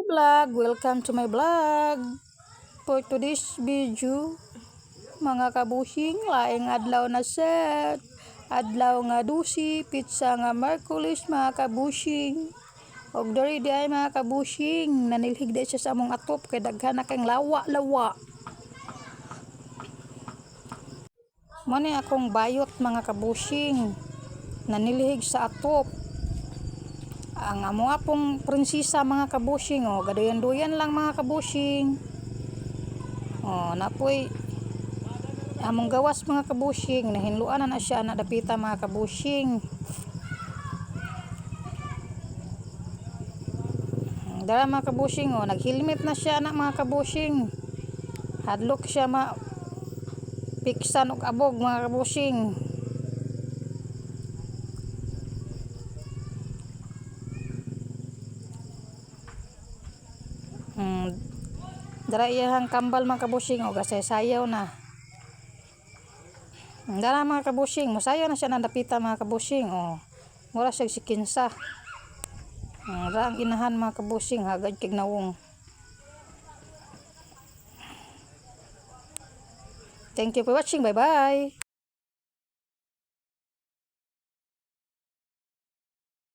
vlog, welcome to my vlog. For today's video, mga kabusing, laing adlaw na set. Adlaw nga dusi, pizza nga Merkulis mga kabusing. Og diri di ay mga kabusing, nanilhig di siya sa among atop kay daghan na kang lawa-lawa. Mani akong bayot mga kabusing, nanilhig sa atop. Ang amo pong prinsesa mga kabusing, gadayan-duyan lang mga kabusing. Napoy among gawas mga kabusing, nahinluan na siya na dapita mga kabusing. Dara mga kabusing, nag-helmet na siya na mga kabusing. Hadlok siya piksan og abog mga kabusing. Dara iyahang kambal mga kabusing, gasay-sayaw na. Dara mga kabusing, musayaw na siya na dapita mga kabusing. Mura siya si Kinsa. Dara ang inahan mga kabusing, hagad kig nawong. Thank you for watching, bye bye.